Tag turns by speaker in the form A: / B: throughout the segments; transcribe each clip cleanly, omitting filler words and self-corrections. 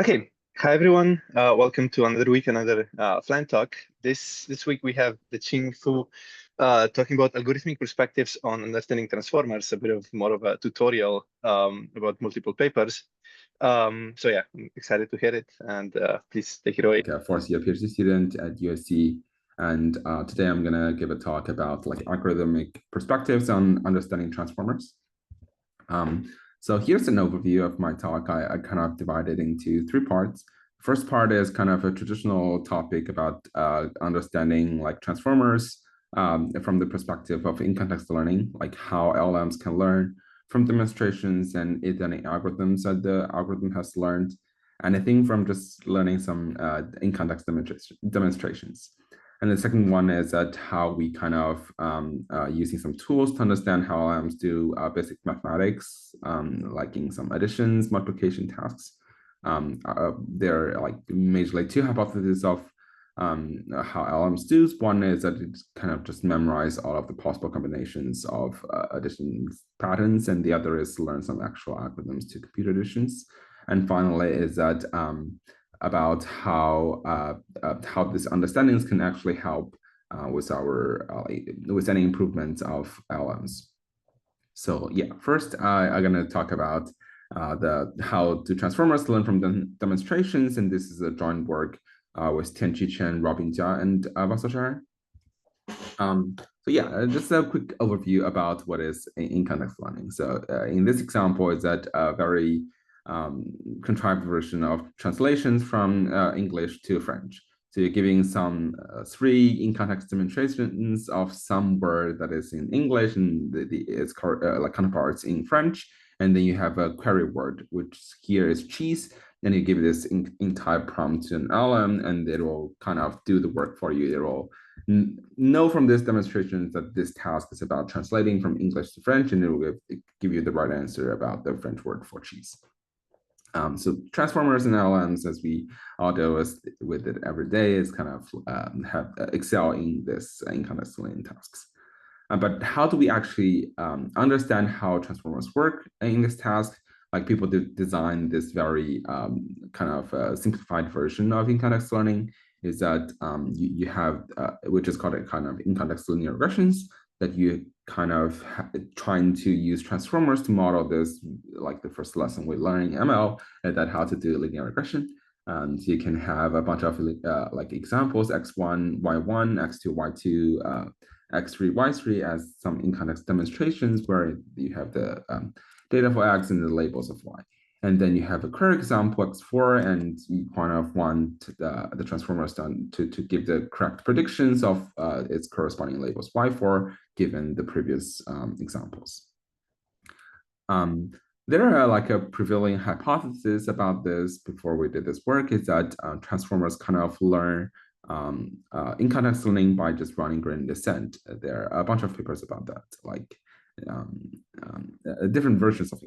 A: Okay, hi everyone. Welcome to another week, another Flan Talk. This week we have Deqing Fu talking about algorithmic perspectives on understanding transformers, a bit of more of a tutorial about multiple papers. So yeah, I'm excited to hear it, and please take it away.
B: A fourth-year PhD student at USC, and today I'm gonna give a talk about algorithmic perspectives on understanding transformers. So here's an overview of my talk. I kind of divided into three parts. First part is kind of a traditional topic about understanding transformers from the perspective of in-context learning, like how LLMs can learn from demonstrations and if-any algorithms that the algorithm has learned. And I think from just learning some in-context demonstrations. And the second one is that how we kind of using some tools to understand how LLMs do basic mathematics, like in some additions, multiplication tasks. There are majorly two hypotheses of how LLMs do. One is that it kind of just memorize all of the possible combinations of addition patterns, and the other is learn some actual algorithms to compute additions. And finally is that about how these understandings can actually help with any improvements of LLMs. So yeah, first I'm going to talk about how do transformers learn from the demonstrations, and this is a joint work with Tianqi Chen, Robin Jia, and Vasu. So yeah, just a quick overview about what is in-context learning. So in this example, is that a very contrived version of translations from English to French. So you're giving some three in-context demonstrations of some word that is in English and its counterparts in French. And then you have a query word, which here is cheese. And you give this entire prompt to an LM, and it will kind of do the work for you. It will know from this demonstration that this task is about translating from English to French, and it will give you the right answer about the French word for cheese. So transformers and LLMs, as we all deal with it every day, is kind of excel in this in-context learning tasks. But how do we actually understand how transformers work in this task? Like people design this very kind of simplified version of in-context learning is that you have, which is called a kind of in-context linear regressions, that you kind of trying to use transformers to model this, like the first lesson we learned in ML, and that how to do linear regression. So you can have a bunch of examples, x1, y1, x2, y2, x3, y3 as some in-context demonstrations where you have the data for x and the labels of y. And then you have a current example, x4, and you kind of want the transformers done to give the correct predictions of its corresponding labels y4, given the previous examples. There are a prevailing hypothesis about this before we did this work is that transformers kind of learn in-context learning by just running gradient descent. There are a bunch of papers about that, different versions of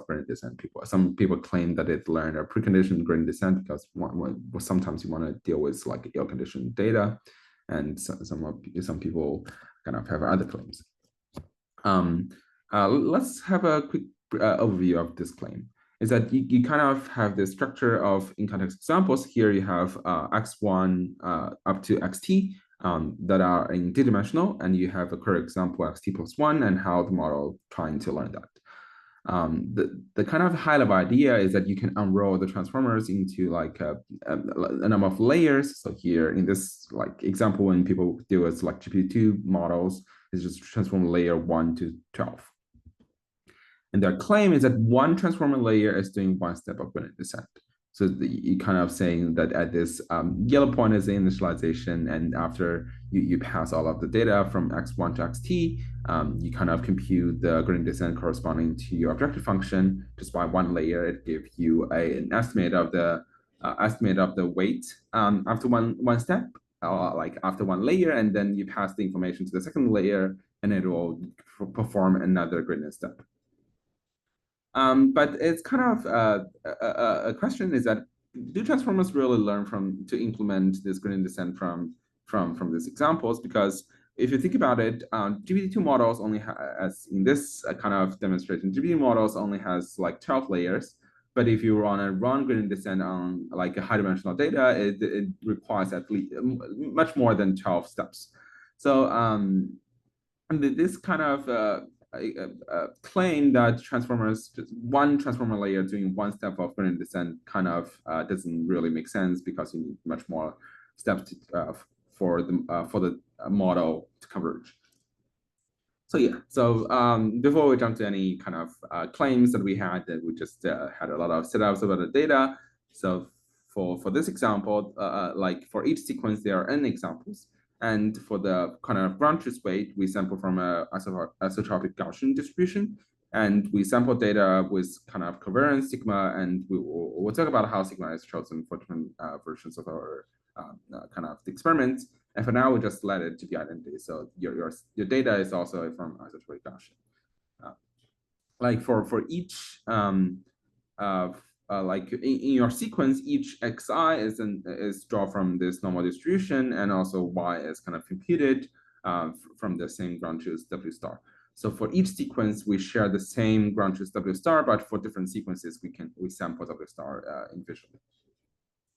B: gradient descent. Some people claim that it learned a preconditioned gradient descent because sometimes you want to deal with ill-conditioned data, and some people kind of have other claims. Let's have a quick overview of this claim. Is that you kind of have the structure of in-context examples. Here you have x1 up to xt that are in d-dimensional, and you have a current example xt plus 1 and how the model trying to learn that. The kind of high-level idea is that you can unroll the transformers into a number of layers. So here in this example, when people deal with GPT-2 models, it's just transform layer 1 to 12. And their claim is that one transformer layer is doing one step of gradient descent. So you kind of saying that at this yellow point is the initialization, and after you pass all of the data from x1 to xt, you kind of compute the gradient descent corresponding to your objective function just by one layer. It gives you an estimate of the weight after one step, after one layer, and then you pass the information to the second layer, and it will perform another gradient step. But it's kind of a question is that do transformers really learn to implement this gradient descent from these examples? Because if you think about it, GPT-2 models only has in this kind of demonstration, GPT models only has 12 layers. But if you want to run gradient descent on like a high-dimensional data, it requires at least much more than 12 steps. So and this kind of claim that transformers, just one transformer layer doing one step of gradient descent kind of doesn't really make sense, because you need much more steps for the model to converge. So yeah, so before we jump to any kind of claims that we had just had a lot of setups about the data. So for this example, like for each sequence, there are n examples. And for the kind of ground truth weight, we sample from a isotropic Gaussian distribution. And we sample data with kind of covariance sigma, and we'll talk about how sigma is chosen for different versions of our kind of experiments. And for now, we just let it to be identity. So your data is also from isotropic Gaussian. Like for each like in your sequence, each xi is drawn from this normal distribution, and also y is kind of computed from the same ground truth w star. So for each sequence, we share the same ground truth w star, but for different sequences, we sample w star individually.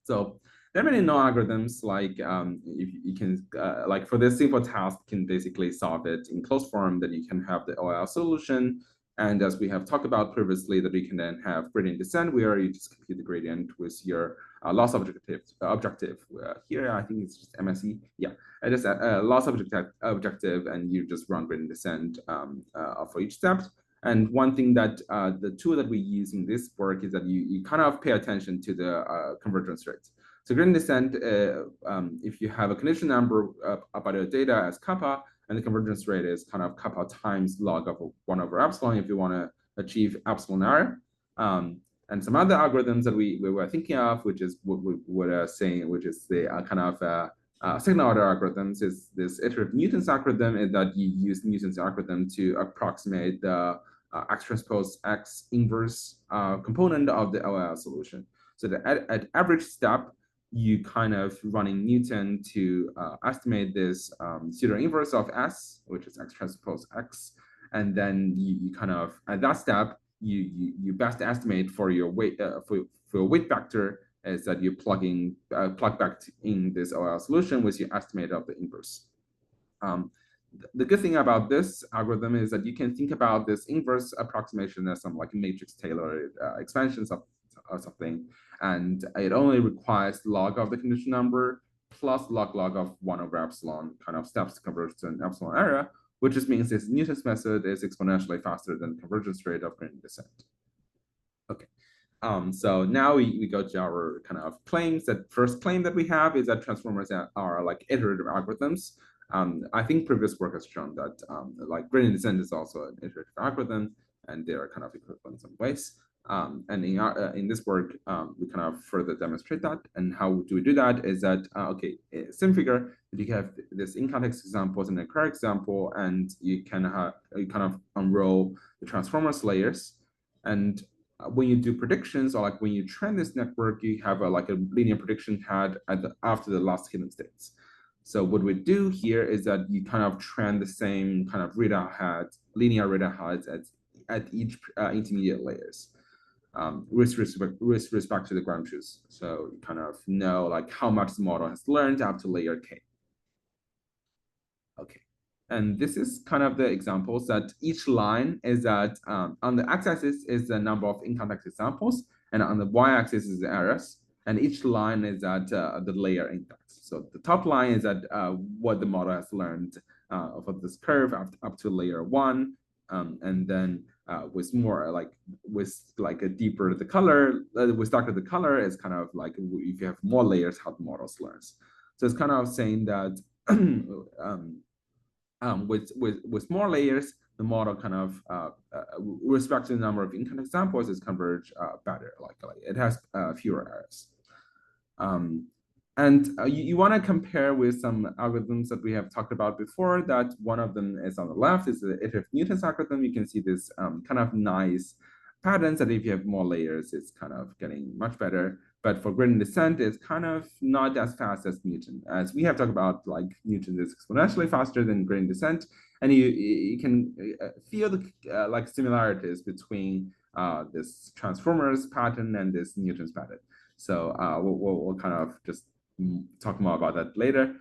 B: So there are many known algorithms, like if you can, like for this simple task, can basically solve it in closed form, that you can have the OL solution. And as we have talked about previously, that you can then have gradient descent, where you just compute the gradient with your loss objective. Here, I think it's just MSE. Yeah, it is a loss objective, and you just run gradient descent for each step. And one thing that the tool that we use in this work is that you kind of pay attention to the convergence rate. So gradient descent, if you have a condition number about your data as kappa, and the convergence rate is kind of kappa times log of 1 over epsilon if you want to achieve epsilon error. And some other algorithms that we were thinking of, which is what we were saying, which is the kind of second order algorithms, is this iterative Newton's algorithm, is that you use Newton's algorithm to approximate the x transpose x inverse component of the OL solution. So that at average step, you kind of running Newton to estimate this pseudo inverse of S, which is x transpose x, and then you kind of at that step you best estimate for your weight for your weight vector is that you plug back in this OL solution with your estimate of the inverse. The good thing about this algorithm is that you can think about this inverse approximation as some like matrix Taylor expansions of something, and it only requires log of the condition number plus log of 1 over epsilon kind of steps to converge to an epsilon area, which just means this Newton's method is exponentially faster than the convergence rate of gradient descent. Okay. So now we go to our kind of claims. That first claim that we have is that transformers are like iterative algorithms. I think previous work has shown that like gradient descent is also an iterative algorithm, and they are kind of equivalent in some ways. And in this work, we kind of further demonstrate that. And how do we do that is that, okay, same figure, you have this in-context examples and a current example, and you kind of unroll the transformers layers. And when you do predictions, or like when you train this network, you have like a linear prediction head after the last hidden states. So what we do here is that you kind of train the same kind of linear radar heads at each intermediate layers. With respect to the ground truth. So you kind of know like how much the model has learned up to layer K. Okay, and this is kind of the examples that each line is that on the x-axis is the number of in-context examples, and on the y-axis is the errors, and each line is at the layer index. So the top line is at what the model has learned of this curve up to layer 1, and then with more like a deeper the color, with darker the color is kind of like if you have more layers, how the model learns. So it's kind of saying that with more layers, the model kind of respect to the number of in-context examples is converge better. Like it has fewer errors. And you want to compare with some algorithms that we have talked about before. That one of them is on the left, is the iterative Newton's algorithm. You can see this kind of nice patterns that if you have more layers, it's kind of getting much better. But for gradient descent, it's kind of not as fast as Newton. As we have talked about, like Newton is exponentially faster than gradient descent, and you can feel the like similarities between this transformers pattern and this Newton's pattern. So we'll kind of just talk more about that later.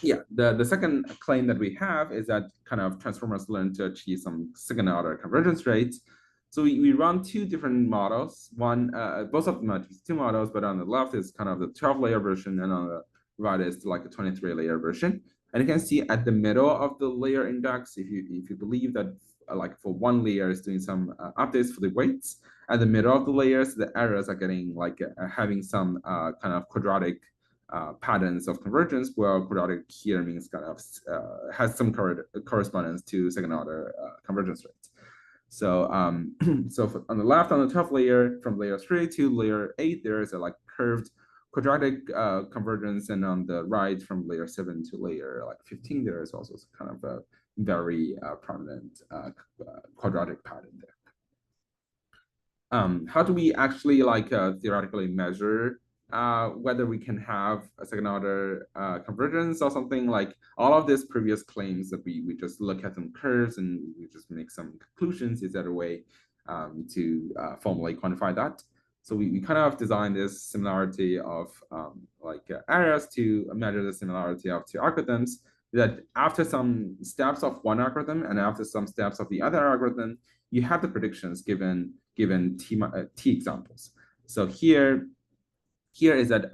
B: Yeah, the second claim that we have is that kind of transformers learn to achieve some second order convergence rates. So we run two different models. One, both of them are two models, but on the left is kind of the 12-layer version, and on the right is like a 23-layer version. And you can see at the middle of the layer index, if you believe that like for one layer is doing some updates for the weights, at the middle of the layers, the errors are getting like having some kind of quadratic patterns of convergence, where quadratic here means kind of has some correspondence to second order convergence rates. So so on the left, on the 12th layer, from layer 3 to layer 8, there is a like curved quadratic convergence, and on the right, from layer 7 to layer like 15, there is also kind of a very prominent quadratic pattern there. How do we actually like theoretically measure whether we can have a second order convergence or something? Like all of these previous claims that we just look at some curves and we just make some conclusions? Is there a way to formally quantify that? So we kind of designed this similarity of areas to measure the similarity of two algorithms, that after some steps of one algorithm and after some steps of the other algorithm, you have the predictions given t examples. So here is that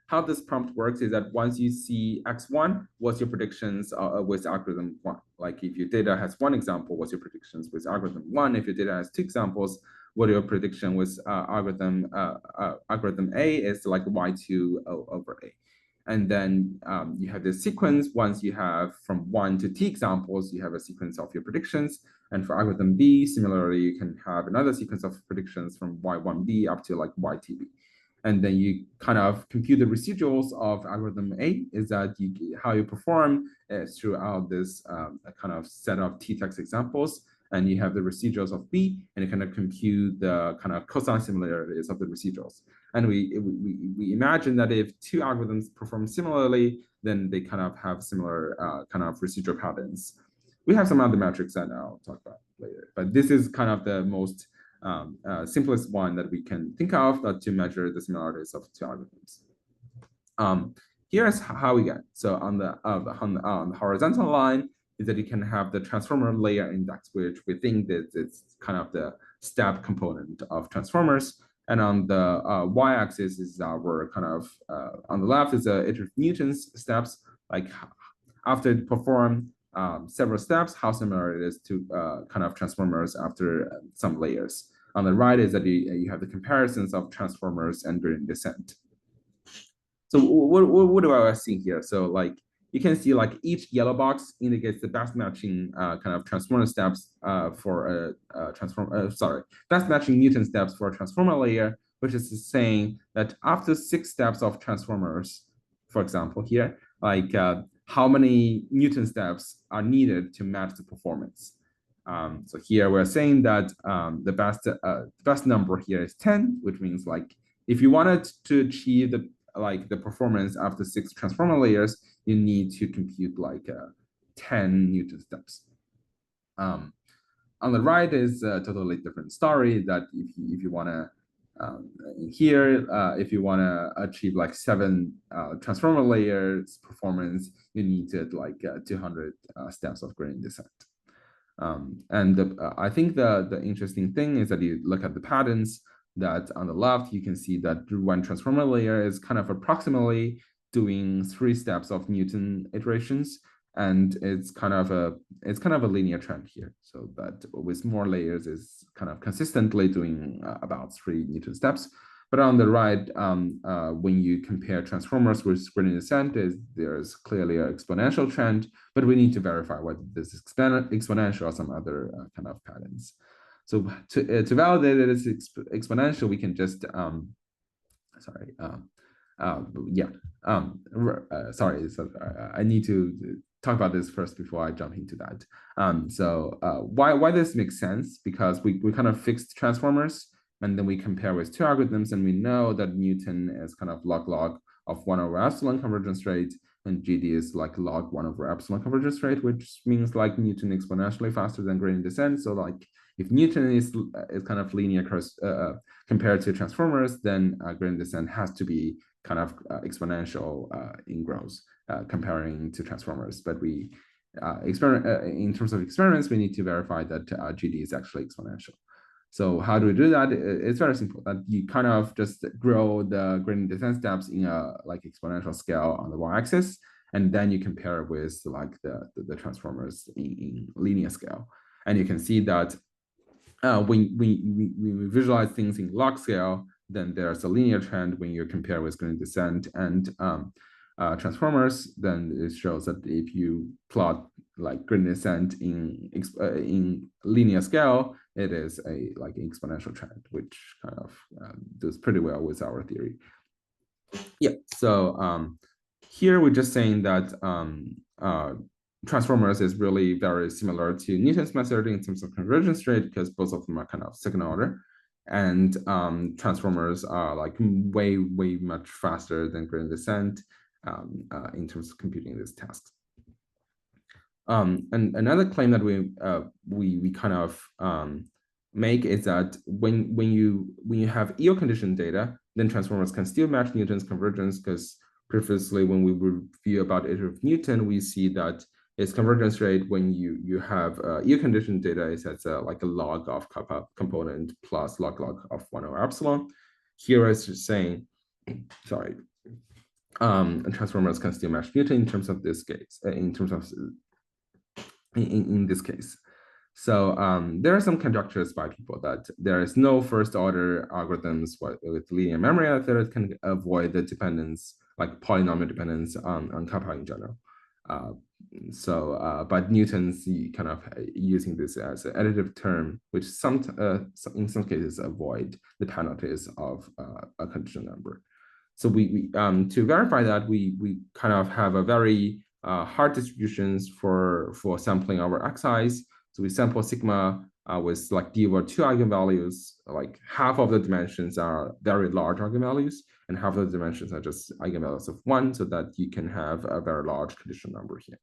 B: how this prompt works is that once you see x1, what's your predictions with algorithm 1? Like if your data has one example, what's your predictions with algorithm 1? If your data has two examples, what your prediction with algorithm A is like y2 over A. And then you have this sequence. Once you have from 1 to t examples, you have a sequence of your predictions. And for algorithm B, similarly, you can have another sequence of predictions from y1b up to like ytb. And then you kind of compute the residuals of algorithm A, is that how you perform throughout this kind of set of t-text examples. And you have the residuals of B, and you kind of compute the kind of cosine similarities of the residuals. And we imagine that if two algorithms perform similarly, then they kind of have similar kind of residual patterns. We have some other metrics that I'll talk about later, but this is kind of the most simplest one that we can think of to measure the similarities of two algorithms. Here's how we get. So on the horizontal line is that you can have the transformer layer index, which we think that it's kind of the step component of transformers. And on the y-axis is our kind of, on the left is iterative Newton's steps, like after you perform several steps, how similar it is to kind of transformers after some layers. On the right is that you have the comparisons of transformers and gradient descent. So what do I see here? So like you can see like each yellow box indicates the best matching kind of transformer steps for a best matching Newton steps for a transformer layer, which is saying that after 6 steps of transformers, for example, here, like how many Newton steps are needed to match the performance. So here we're saying that the best number here is 10, which means like if you wanted to achieve the performance after 6 transformer layers, you need to compute like 10 Newton steps. On the right is a totally different story, that if you want to if you want to achieve like 7 transformer layers performance, you need to like 200 steps of gradient descent. I think the interesting thing is that you look at the patterns, that on the left, you can see that one transformer layer is kind of approximately doing 3 steps of Newton iterations. And it's kind of a linear trend here. So that with more layers is kind of consistently doing about 3 Newton steps. But on the right, when you compare transformers with gradient descent, there's clearly an exponential trend, but we need to verify whether this is exponential or some other kind of patterns. So to validate that it's exponential, we can just, I need to talk about this first before I jump into that. Why this makes sense? Because we kind of fixed transformers, and then we compare with 2 algorithms, and we know that Newton is kind of log of 1 over epsilon convergence rate, and GD is like log 1 over epsilon convergence rate, which means like Newton exponentially faster than gradient descent. So like if Newton is kind of linear compared to transformers, then gradient descent has to be kind of exponential in growth comparing to transformers. But we in terms of experiments, we need to verify that GD is actually exponential. So how do we do that? It's very simple. That you kind of just grow the gradient descent steps in a like exponential scale on the y-axis, and then you compare it with like the transformers in linear scale, and you can see that when we visualize things in log scale, then there's a linear trend when you compare with gradient descent and transformers. Then it shows that if you plot like gradient descent in linear scale, it is a like exponential trend, which kind of does pretty well with our theory. Yeah. So here we're just saying that transformers is really very similar to Newton's method in terms of convergence rate, because both of them are kind of second order, and transformers are like way much faster than gradient descent in terms of computing these tasks. And another claim that we kind of make is that when you have EO condition data, then transformers can still match Newton's convergence, because previously when we review about iterative Newton, we see that its convergence rate when you have EO condition data is at like a log of kappa component plus log of 1 over epsilon. Here it's just saying, sorry, and transformers can still match Newton in terms of this case, in terms of in this case. So there are some conjectures by people that there is no first order algorithms with linear memory that can avoid the dependence, like polynomial dependence on kappa in general. But Newton's kind of using this as an additive term, which in some cases avoid the penalties of a conditional number. So we to verify that, we kind of have a very hard distributions for sampling our xi's. So we sample sigma with like d over 2 eigenvalues. Like half of the dimensions are very large eigenvalues, and half of the dimensions are just eigenvalues of 1, so that you can have a very large conditional number here.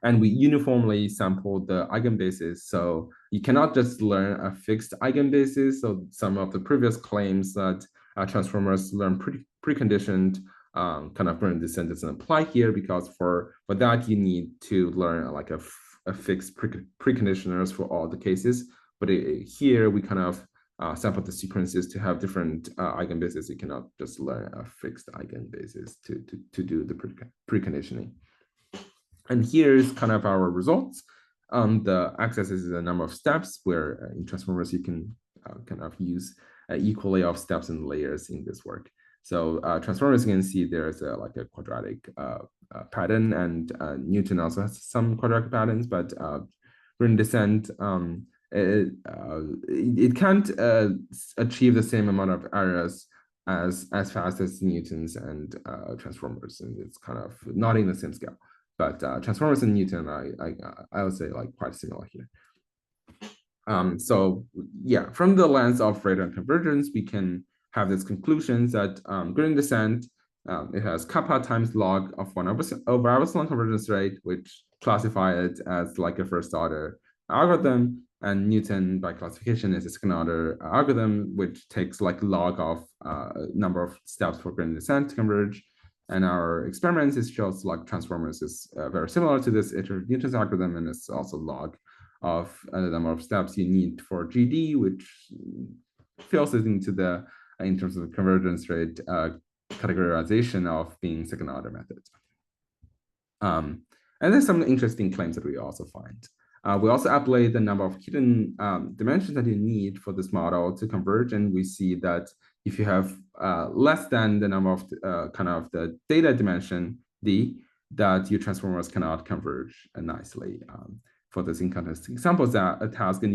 B: And we uniformly sample the eigenbases, so you cannot just learn a fixed eigenbasis. So some of the previous claims that transformers learn preconditioned kind of gradient descent doesn't apply here, because for that you need to learn like a fixed preconditioners for all the cases. But here we kind of sample the sequences to have different eigenbases. You cannot just learn a fixed eigenbasis to do the preconditioning. And here's kind of our results. The x-axis is the number of steps, where in transformers you can kind of use equally of steps and layers in this work. So transformers, you can see there's like a quadratic pattern, and Newton also has some quadratic patterns, but gradient descent, it can't achieve the same amount of errors as fast as Newton's and transformers, and it's kind of not in the same scale. But transformers and Newton, I would say like quite similar here. So yeah, from the lens of radon convergence, we can have this conclusion that gradient descent, it has kappa times log of 1 over epsilon convergence rate, which classify it as like a first order algorithm. And Newton, by classification, is a second order algorithm, which takes like log of number of steps for gradient descent to converge. And our experiments, it shows like transformers is very similar to this iterative Newton's algorithm, and it's also log of the number of steps you need for GD, which fills it into the, in terms of convergence rate, categorization of being second order methods. And there's some interesting claims that we also find. We also apply the number of hidden dimensions that you need for this model to converge, and we see that if you have less than the number of kind of the data dimension d, that your transformers cannot converge nicely. For this in-context examples that a task, and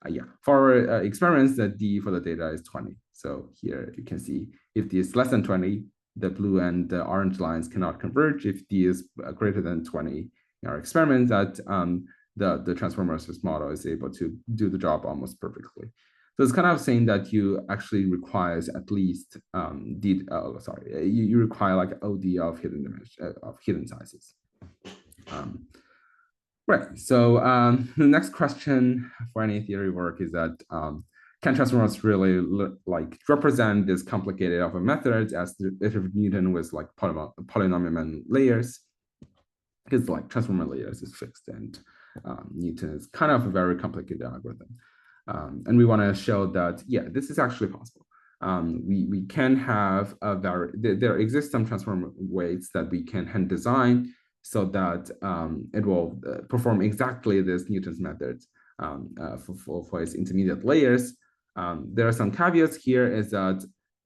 B: yeah, for experiments, the d for the data is 20. So here you can see if d is less than 20, the blue and the orange lines cannot converge. If d is greater than 20 in our experiment, that the transformers model is able to do the job almost perfectly. So it's kind of saying that you actually requires at least you require like OD of hidden dimension of hidden sizes. Right. So the next question for any theory work is that can transformers really like represent this complicated of a method as the iterative Newton with like polynomial layers? Because like transformer layers is fixed and Newton is kind of a very complicated algorithm. And we want to show that, yeah, this is actually possible. We can have there exist some transformer weights that we can hand design so that it will perform exactly this Newton's method for its intermediate layers. There are some caveats here is that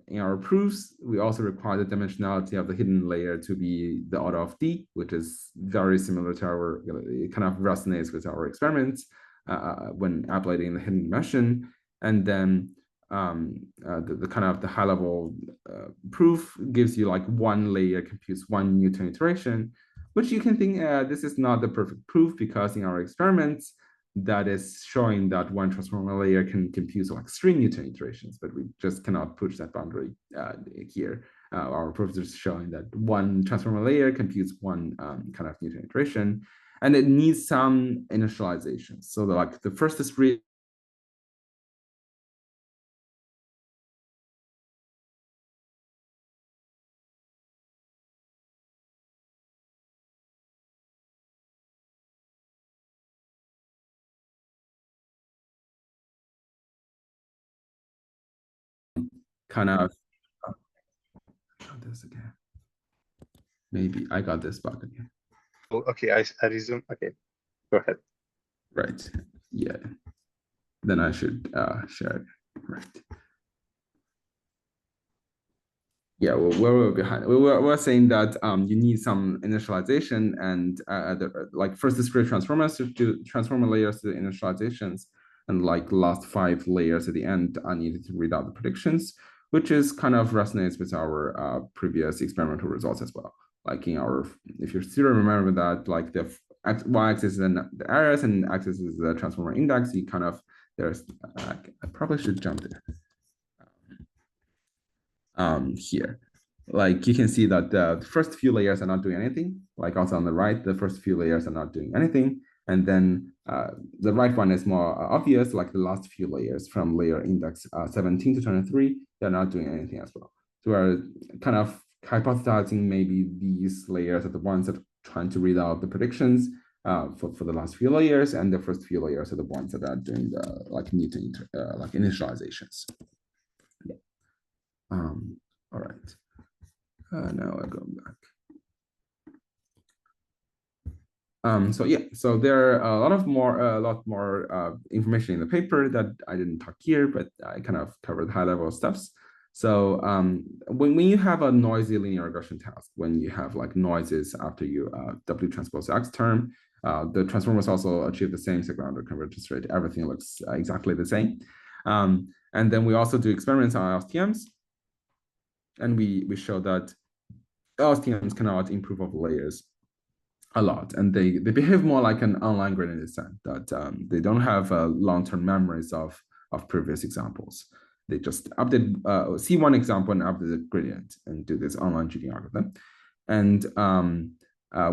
B: in our proofs, we also require the dimensionality of the hidden layer to be the order of D, which is very similar to our, it kind of resonates with our experiments when applicating the hidden dimension. And then the kind of the high level proof gives you like one layer computes one Newton iteration, which you can think this is not the perfect proof because in our experiments, that is showing that one transformer layer can compute like 3 Newton iterations, but we just cannot push that boundary here. Our proof is showing that one transformer layer computes one kind of Newton iteration, and it needs some initialization. So like the first 3 kind of this again. Maybe I got this bug again.
A: Oh, okay, I resume. Okay, go ahead.
B: Right. Yeah. Then I should share it. Right. Yeah, we're behind. We're saying that you need some initialization and like first discrete transformers to transformer layers to the initializations, and like last 5 layers at the end are needed to read out the predictions, which is kind of resonates with our previous experimental results as well. Like in our, if you still remember that, like the y-axis is the errors and axis is the transformer index, you kind of, there's, I probably should jump there. Here. Like you can see that the first few layers are not doing anything. Like also on the right, the first few layers are not doing anything. And then the right one is more obvious, like the last few layers from layer index 17 to 23, they're not doing anything as well. So we're kind of hypothesizing maybe these layers are the ones that are trying to read out the predictions for the last few layers, and the first few layers are the ones that are doing the like Newton like initializations. Yeah. All right. Now I go back. So yeah, so there are a lot more information in the paper that I didn't talk here, but I kind of covered high level stuffs. So when you have a noisy linear regression task, when you have like noises after you W transpose X term, the transformers also achieve the same second order convergence rate. Everything looks exactly the same. And then we also do experiments on LSTMs. And we show that LSTMs cannot improve over layers a lot, and they behave more like an online gradient descent, that they don't have long-term memories of previous examples. They just update, see one example and update the gradient and do this online cheating algorithm. And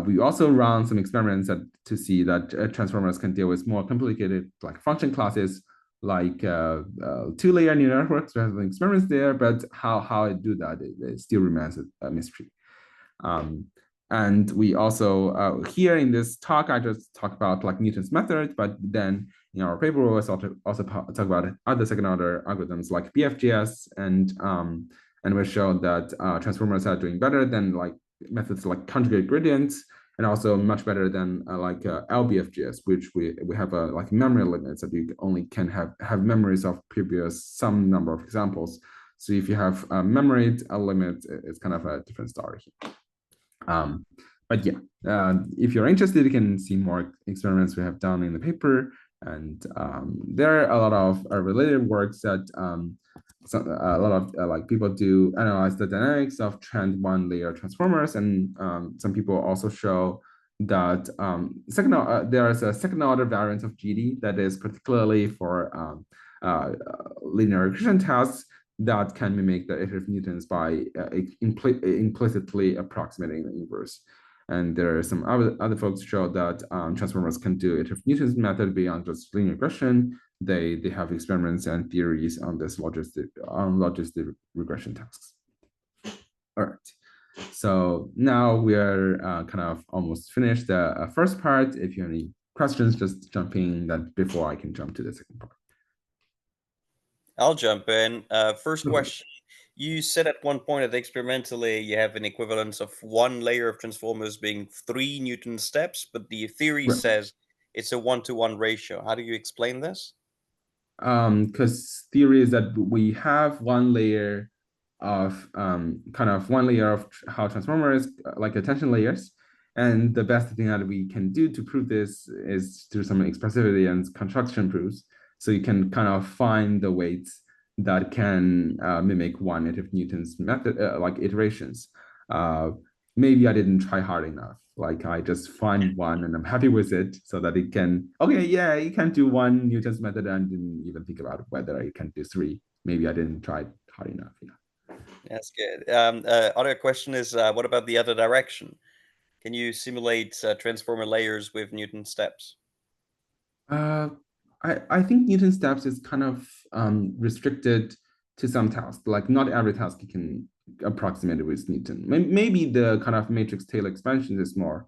B: we also run some experiments to see that transformers can deal with more complicated like function classes, like 2-layer neural networks. We have some experiments there, but how it do that, it still remains a mystery. And we also, here in this talk, I just talk about like Newton's method, but then in our paper, we also talk about other second order algorithms like BFGS, and we showed that transformers are doing better than like methods like conjugate gradients, and also much better than like LBFGS, which we have like memory limits that you only can have memories of previous some number of examples. So if you have memory limit, it's kind of a different story here. But yeah, if you're interested, you can see more experiments we have done in the paper. And there are a lot of related works that a lot of like people do analyze the dynamics of trend 1-layer transformers. And some people also show that there is a second order variant of GD that is particularly for linear regression tasks that can mimic the iterative Newtons by implicitly approximating the inverse. And there are some other folks show that transformers can do iterative Newton's method beyond just linear regression. They have experiments and theories on this logistic regression tasks. All right. So now we are kind of almost finished the first part. If you have any questions, just jump in that before I can jump to the second part.
C: I'll jump in. First question. You said at one point that experimentally you have an equivalence of one layer of transformers being 3 Newton steps, but the theory says it's a 1-to-1 ratio. How do you explain this?
B: Because theory is that we have one layer of how transformers like attention layers, and the best thing that we can do to prove this is through some expressivity and construction proofs. So you can kind of find the weights that can mimic one iterative Newton's method, like iterations. Maybe I didn't try hard enough. Like I just find one and I'm happy with it so that it can, okay, yeah, you can do one Newton's method and didn't even think about whether I can do 3. Maybe I didn't try hard enough. Yeah.
C: That's good. Other question is, what about the other direction? Can you simulate transformer layers with Newton steps?
B: I think Newton steps is kind of restricted to some tasks. Like not every task you can approximate it with Newton. Maybe the kind of matrix Taylor expansions is more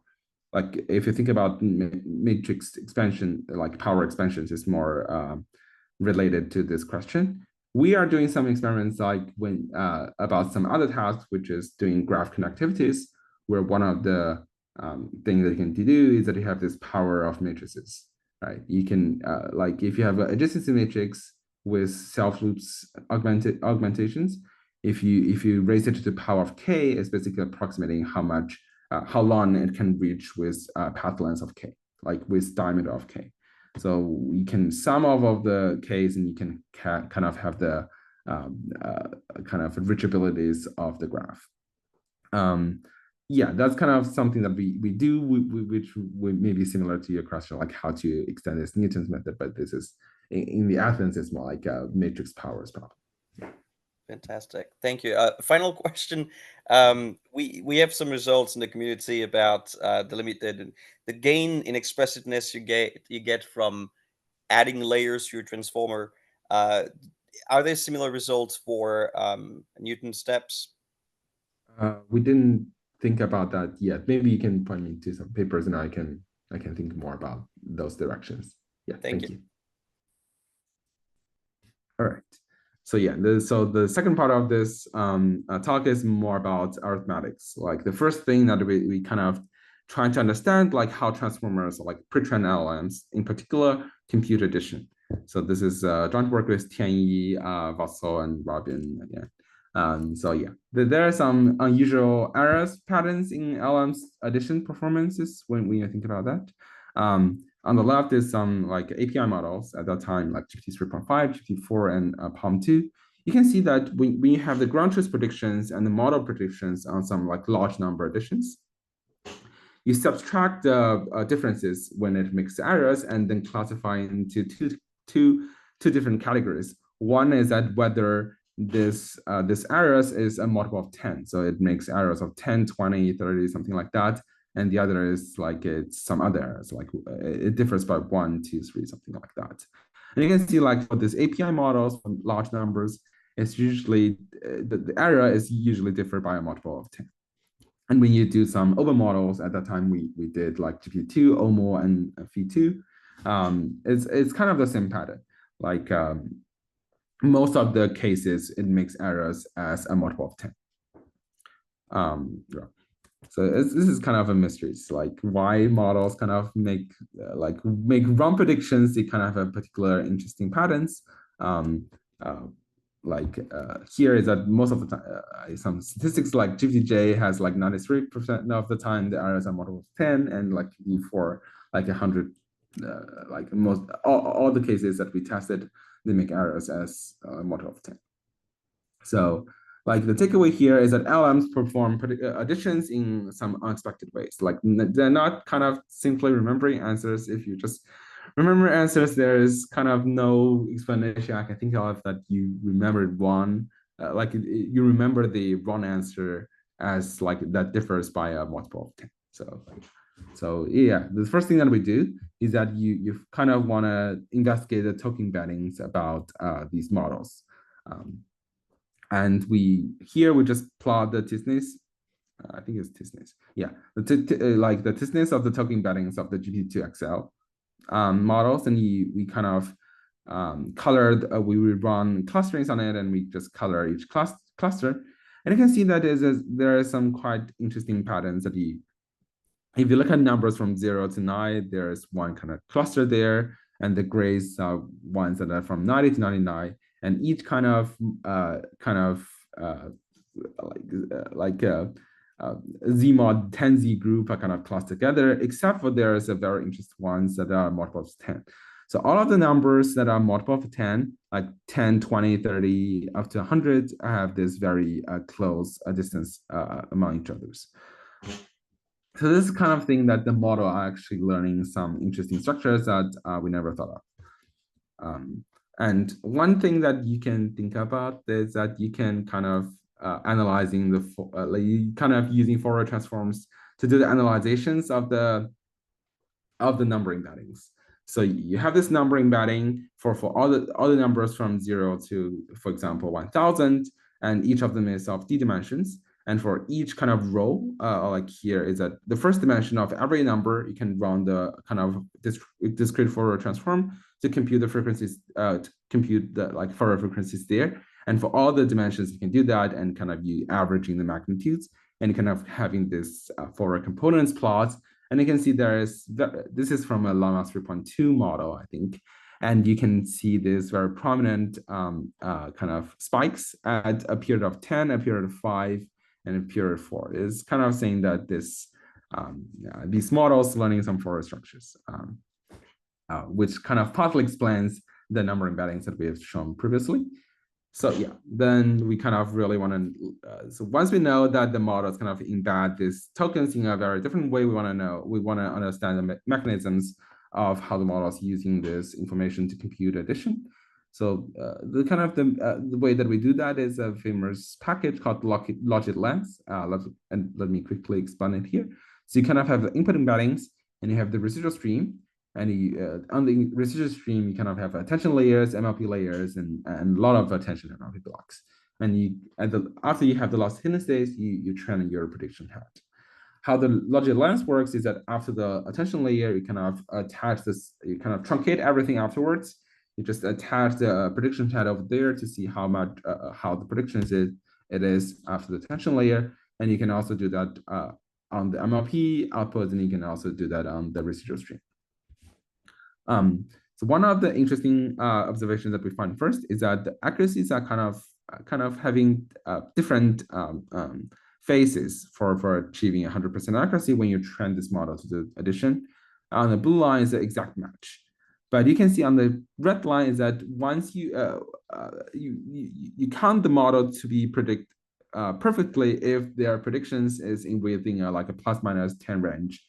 B: like if you think about matrix expansion, like power expansions is more related to this question. We are doing some experiments like when about some other tasks, which is doing graph connectivities, where one of the things that you can do is that you have this power of matrices, right? You can like if you have an adjacency matrix with self loops augmentations, if you raise it to the power of k, it's basically approximating how long it can reach with path length of k, like with diameter of k. So you can sum of the k's and you can kind of have the kind of reachabilities of the graph. Yeah, that's kind of something that we do, which may be similar to your question, like how to extend this Newton's method, but this is in the essence, it's more like a matrix powers problem.
C: Fantastic, thank you. Final question. We have some results in the community about the gain in expressiveness you get from adding layers to your transformer. Are there similar results for Newton steps?
B: We didn't think about that yet. Maybe you can point me to some papers and I can think more about those directions. Yeah, thank you. All right. So yeah, so the second part of this talk is more about arithmetics. Like the first thing that we kind of trying to understand like how transformers like pre-trained LLMs, in particular computer addition. So this is joint work with Tianyi, Vassal, and Robin again. So yeah, there are some unusual errors patterns in LLM's addition performances when you think about that. On the left is some like API models at that time, like GPT 3.5, GPT 4, and Palm 2. You can see that when you have the ground truth predictions and the model predictions on some like large number additions, you subtract the differences when it makes errors and then classify into two different categories. One is that whether this errors is a multiple of 10. So it makes errors of 10, 20, 30, something like that. And the other is like it's some other errors, like it differs by 1, 2, 3, something like that. And you can see like for these API models from large numbers, it's usually the error is usually differed by a multiple of 10. And when you do some open models, at that time we did like GPT-2, OMO, and Phi2. It's kind of the same pattern. Like most of the cases, it makes errors as a multiple of 10. Yeah. So this is kind of a mystery. It's like why models kind of make wrong predictions. They kind of have particular interesting patterns. Here is that most of the time, some statistics like GPTJ has like 93% of the time the errors are multiple of 10, and like for like 100, like most all the cases that we tested, they make errors as multiple of 10. So like the takeaway here is that LMs perform additions in some unexpected ways. Like they're not kind of simply remembering answers. If you just remember answers, there is kind of no explanation I can think of that you remembered one, you remember the wrong answer as like that differs by a multiple of 10. So yeah, the first thing that we do is that you kind of want to investigate the token embeddings about these models. And we just plot the t-SNEs. I think it's t-SNEs. Yeah, like the t-SNEs of the token embeddings of the GPT-2XL models, and we kind of colored. We run clusterings on it, and we just color each cluster. And you can see that there are some quite interesting patterns that if you look at numbers from 0 to 9, there's one kind of cluster there, and the grays are ones that are from 90 to 99, and each kind of Zmod 10Z group are kind of clustered together, except for there's a very interesting ones that are multiple of 10. So all of the numbers that are multiple of 10, like 10, 20, 30, up to 100, have this very close distance among each others. So this is kind of thing that the model are actually learning some interesting structures that we never thought of. And one thing that you can think about is that you can kind of analyzing the kind of using Fourier transforms to do the analyzations of the number embeddings. So you have this number embedding for all the numbers from 0 to, for example, 1000, and each of them is of d dimensions. And for each kind of row, like here is that the first dimension of every number, you can run the kind of discrete Fourier transform to compute the frequencies, to compute the like Fourier frequencies there. And for all the dimensions, you can do that, and kind of you averaging the magnitudes and kind of having this Fourier components plots. And you can see this is from a Llama 3.2 model, I think. And you can see this very prominent kind of spikes at a period of 10, a period of 5, and a period 4. It's kind of saying that these models learning some Fourier structures, which kind of partly explains the number embeddings that we have shown previously. So yeah, then we kind of really want to, so once we know that the models kind of embed these tokens in a very different way, we want to understand the mechanisms of how the model is using this information to compute addition. So the kind of the way that we do that is a famous package called logit_lens. And let me quickly explain it here. So you kind of have the input embeddings, and you have the residual stream. And on the residual stream, you kind of have attention layers, MLP layers, and a lot of attention MLP blocks. And after you have the loss hidden states, you train your prediction hat. How the logit_lens works is that after the attention layer, you kind of attach this, you kind of truncate everything afterwards. You just attach the prediction hat over there to see how much how the prediction is after the attention layer, and you can also do that on the MLP output, and you can also do that on the residual stream. So one of the interesting observations that we find first is that the accuracies are kind of having different phases for achieving 100% accuracy when you train this model to do addition. On the blue line is the exact match. But you can see on the red line is that once you count the model to be predict perfectly if their predictions is within like a plus minus 10 range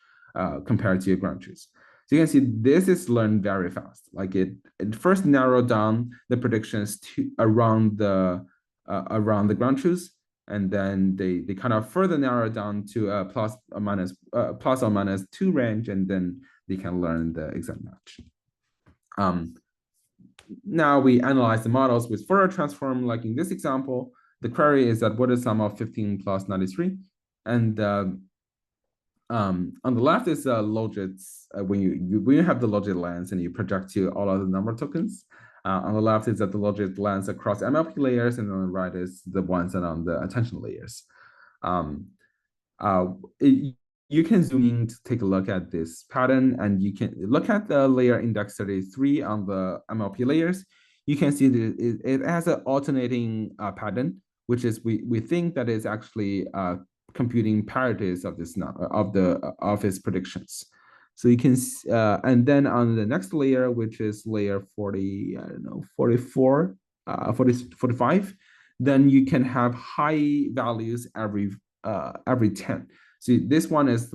B: compared to your ground truth. So you can see this is learned very fast. Like it first narrowed down the predictions to around the ground truth, and then they kind of further narrow down to a plus or minus 2 range, and then they can learn the exact match. Now we analyze the models with Fourier transform. Like in this example, the query is that what is sum of 15 plus 93, and on the left is logits. When you have the logit_lens and you project to all of the number tokens. On the left is that the logit_lens across MLP layers, and on the right is the ones that are on the attention layers. You can zoom in to take a look at this pattern, and you can look at the layer index 33 on the MLP layers. You can see that it has an alternating pattern, which is we think that is actually computing parities of this of its predictions. So you can and then on the next layer, which is layer 40, I don't know, 44, 45, then you can have high values every 10. So this one is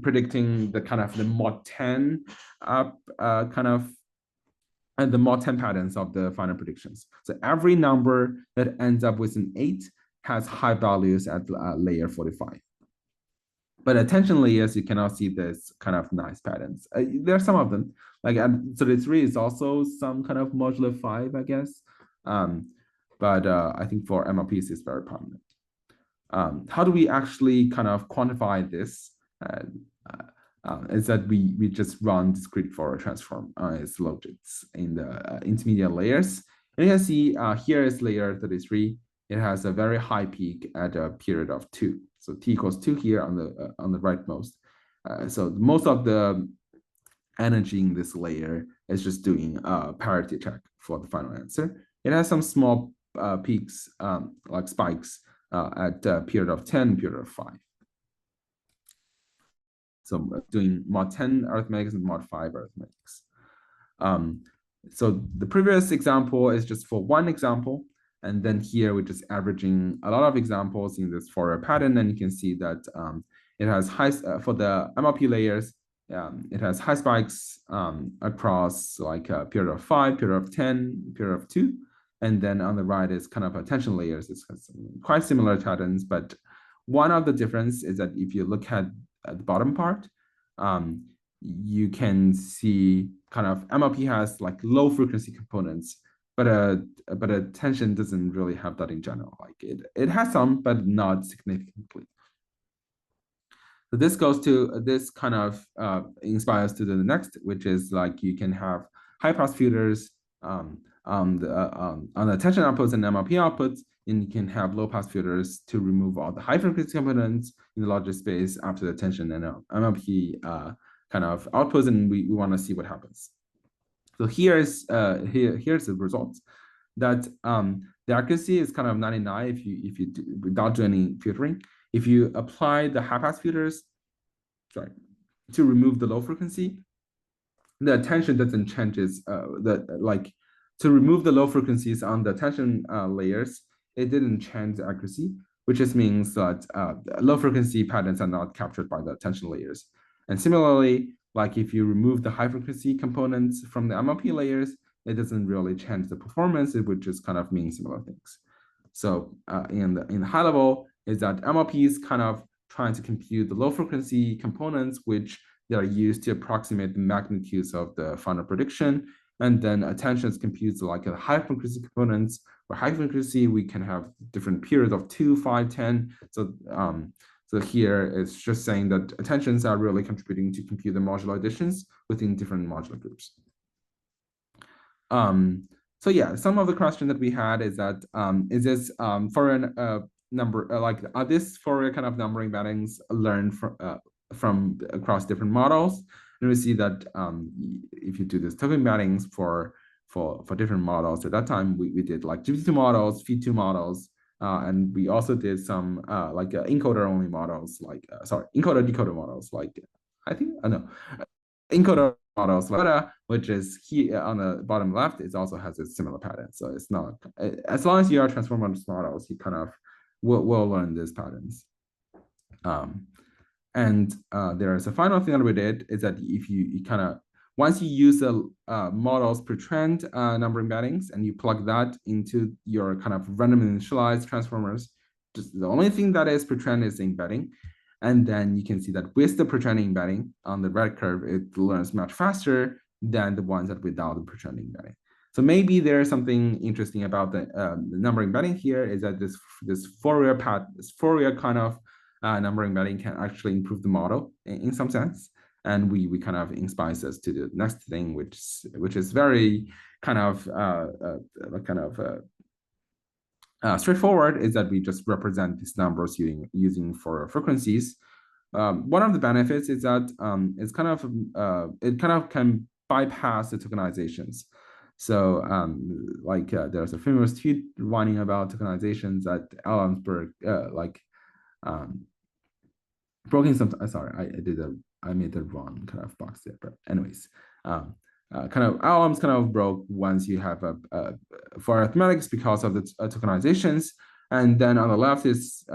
B: predicting the kind of the mod 10 kind of and the mod 10 patterns of the final predictions. So every number that ends up with an 8 has high values at layer 45. But attention layers, you cannot see this kind of nice patterns. There are some of them. Like at 33 is also some kind of modulo 5, I guess. But I think for MLPs, it's very prominent. How do we actually kind of quantify this? Is that we just run discrete Fourier transform its logics in the intermediate layers. And you can see here is layer 33. It has a very high peak at a period of 2. So t equals 2 here on the rightmost. So most of the energy in this layer is just doing a parity check for the final answer. It has some small peaks, like spikes, at a period of 10, period of 5. So doing mod 10 arithmetics and mod 5 arithmetics. So the previous example is just for one example. And then here we're just averaging a lot of examples in this Fourier pattern. And you can see that it has high, for the MLP layers, it has high spikes across like a period of 5, period of 10, period of 2. And then on the right is kind of attention layers. It's quite similar patterns, but one of the difference is that if you look at the bottom part, you can see kind of MLP has like low frequency components, but attention doesn't really have that in general. Like it has some, but not significantly. So this goes to this kind of inspires to the next, which is like you can have high pass filters on the attention outputs and MLP outputs, and you can have low pass filters to remove all the high frequency components in the logic space after the attention and MLP kind of outputs, and we want to see what happens. So here's the results. That the accuracy is kind of 99 if you do, without doing any filtering. If you apply the high pass filters, sorry, to remove the low frequency, the attention doesn't change. To remove the low frequencies on the attention layers, it didn't change the accuracy, which just means that low frequency patterns are not captured by the attention layers. And similarly, like if you remove the high frequency components from the MLP layers, it doesn't really change the performance. It would just kind of mean similar things. So in the high level is that MLP is kind of trying to compute the low frequency components, which they are used to approximate the magnitudes of the final prediction. And then attention computes like a high frequency components. For high frequency, we can have different periods of 2, 5, 10. So here it's just saying that attentions are really contributing to compute the modular additions within different modular groups. So yeah, some of the question that we had is that is this Fourier number are this Fourier kind of numbering embeddings learned from across different models? And we see that if you do this token embeddings for different models, at that time we did like GPT-2 models, feed-2 models, and we also did some like encoder only models, like encoder decoder models, like encoder models, which is here on the bottom left. It also has a similar pattern. So it's not, as long as you are transformer models, you kind of will learn these patterns. And there is a final thing that we did is that if you kind of, once you use the models pre-trained number embeddings and you plug that into your kind of randomly initialized transformers, just the only thing that is pre-trained is the embedding. And then you can see that with the pre-trained embedding on the red curve, it learns much faster than the ones that without the pre-trained embedding. So maybe there's something interesting about the number embedding here is that this Fourier kind of number embedding can actually improve the model in some sense. And we kind of inspires us to the next thing, which is very kind of straightforward, is that we just represent these numbers using Fourier frequencies. One of the benefits is that it kind of can bypass the tokenizations. So there's a famous tweet running about tokenizations that Ellensburg broken some. Sorry, I made the wrong kind of box there. But anyways, LLMs kind of broke once you have for arithmetics because of the tokenizations. And then on the left is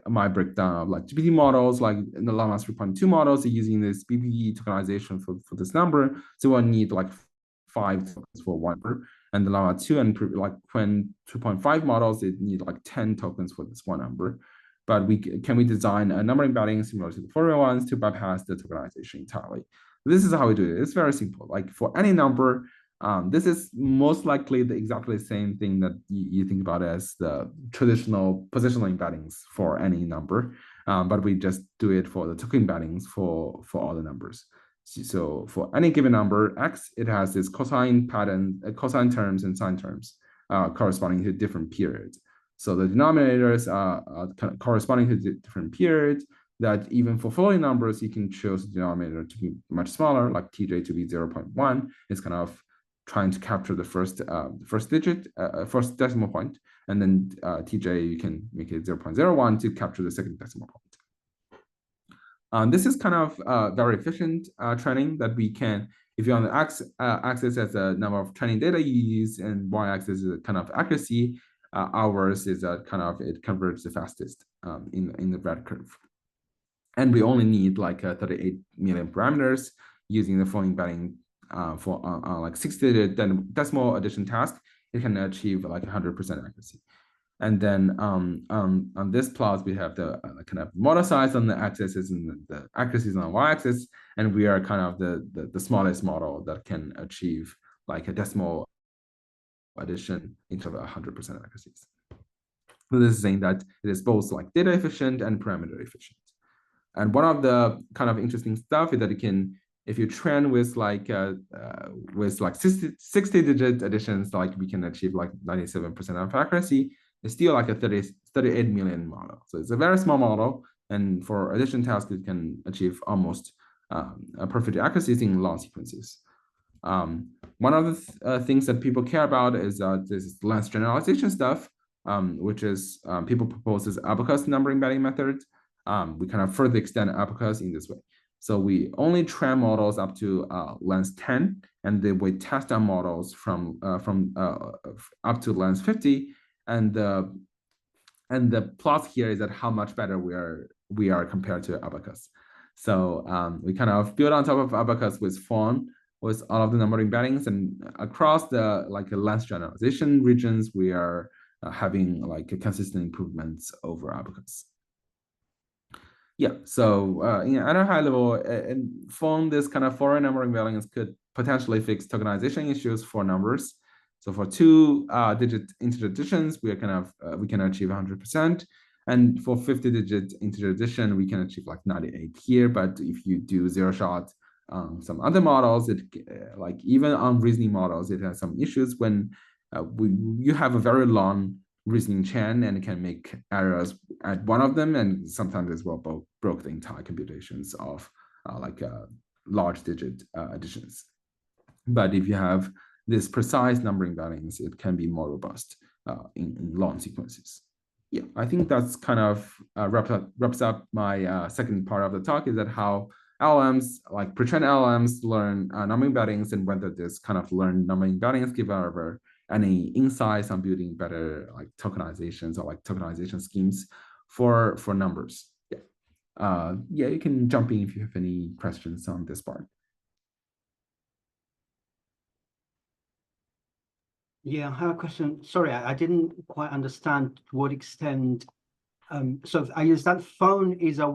B: my breakdown of like GPT models, like in the Llama 3.2 models, using this BPE tokenization for this number. So we'll need like 5 tokens for one number. And the Llama 2 and like when 2.5 models, it need like 10 tokens for this one number. but can we design a number embedding similar to the Fourier ones to bypass the tokenization entirely? This is how we do it. It's very simple. Like for any number, this is most likely exactly the same thing that you think about as the traditional positional embeddings for any number, but we just do it for the token embeddings for all the numbers. So for any given number x, it has this cosine pattern, cosine terms and sine terms corresponding to different periods. So the denominators are kind of corresponding to different periods. That even for floating numbers, you can choose the denominator to be much smaller, like tj to be 0.1. It's kind of trying to capture the first digit, first decimal point, and then tj, you can make it 0.01 to capture the second decimal point. This is kind of very efficient training that we can, if you're on the axis as a number of training data you use, and y-axis is a kind of accuracy, ours is a kind of, it converges the fastest in the red curve. And we only need like 38 million parameters using the full embedding for like 6-digit decimal addition task. It can achieve like 100% accuracy. And then on this plot, we have the kind of model size on the x-axis and the accuracy is on the y-axis. And we are kind of the smallest model that can achieve like a decimal addition into the 100% accuracies. So this is saying that it is both like data efficient and parameter efficient. And one of the kind of interesting stuff is that it can, if you train with like 60-digit additions, like we can achieve like 97% of accuracy. It's still like a 38 million model. So it's a very small model. And for addition tasks, it can achieve almost a perfect accuracy in long sequences. One of the things that people care about is this length generalization stuff, which is people propose this abacus number embedding method. We kind of further extend abacus in this way. So we only train models up to length 10, and then we test our models from up to length 50. And the plot here is that how much better we are compared to abacus. So we kind of build on top of abacus with Fawn, with all of the number embeddings, and across the like length generalization regions, we are having like a consistent improvements over abacus. Yeah, so at a high level, and Fawn, this kind of Fourier number embeddings could potentially fix tokenization issues for numbers. So for 2-digit integer additions, we are kind of we can achieve 100%, and for 50-digit integer addition, we can achieve like 98 here. But if you do zero shot some other models, it like even on reasoning models, it has some issues when you have a very long reasoning chain and it can make errors at one of them, and sometimes as well broke the entire computations of large digit additions. But if you have this precise number embeddings, it can be more robust in long sequences. Yeah, I think that's kind of wraps up my second part of the talk, is that how LLMs, like pre-trained LLMs, learn number embeddings, and whether this kind of learned number embeddings give our any insights on building better like tokenizations or like tokenization schemes for numbers. Yeah, yeah, you can jump in if you have any questions on this part.
D: Yeah, I have a question. Sorry, I didn't quite understand to what extent. So I understand phone is a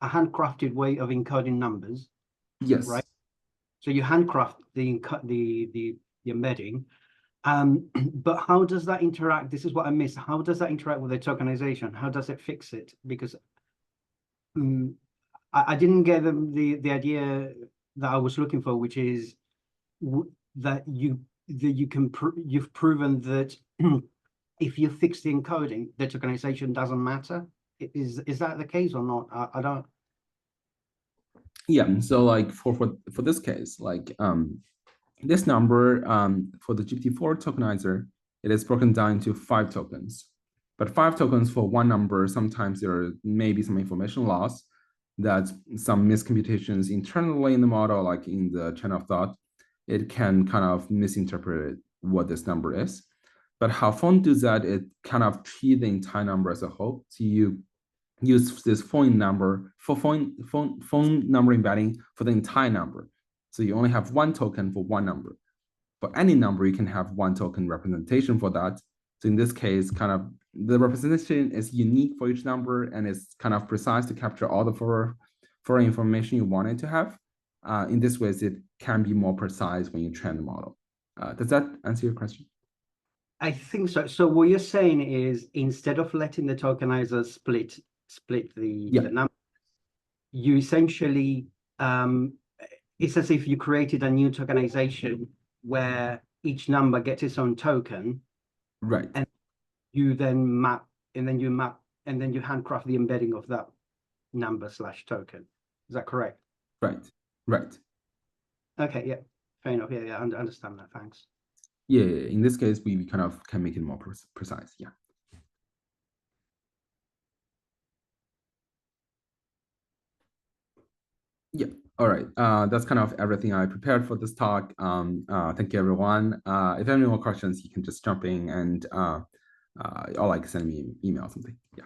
D: handcrafted way of encoding numbers.
B: Yes.
D: Right. So you handcraft the embedding. But how does that interact? This is what I missed. How does that interact with the tokenization? How does it fix it? Because I didn't get the idea that I was looking for, which is that you've proven that if you fix the encoding, the tokenization doesn't matter. Is that the case or not? I don't.
B: Yeah. So like for this case, like this number for the GPT-4 tokenizer, it is broken down into 5 tokens. But 5 tokens for one number, sometimes there may be some information loss, that some miscomputations internally in the model, like in the chain of thought, it can kind of misinterpret what this number is. But how phone does that, it kind of treat the entire number as a whole. So you use this phone number for phone number embedding for the entire number. So you only have one token for one number. For any number, you can have one token representation for that. So in this case, kind of the representation is unique for each number and it's kind of precise to capture all the foreign information you wanted to have. In this way, it can be more precise when you train the model. Does that answer your question?
D: I think so. So what you're saying is instead of letting the tokenizer split the number, you essentially it's as if you created a new tokenization where each number gets its own token,
B: right?
D: And you then map, and then you handcraft the embedding of that number / token. Is that correct?
B: Right.
D: Okay, yeah, fair enough. Yeah, I understand that. Thanks.
B: Yeah, in this case, we kind of can make it more precise. Yeah. Yeah. All right. That's kind of everything I prepared for this talk. Thank you, everyone. If you have any more questions, you can just jump in and or like send me an email or something. Yeah.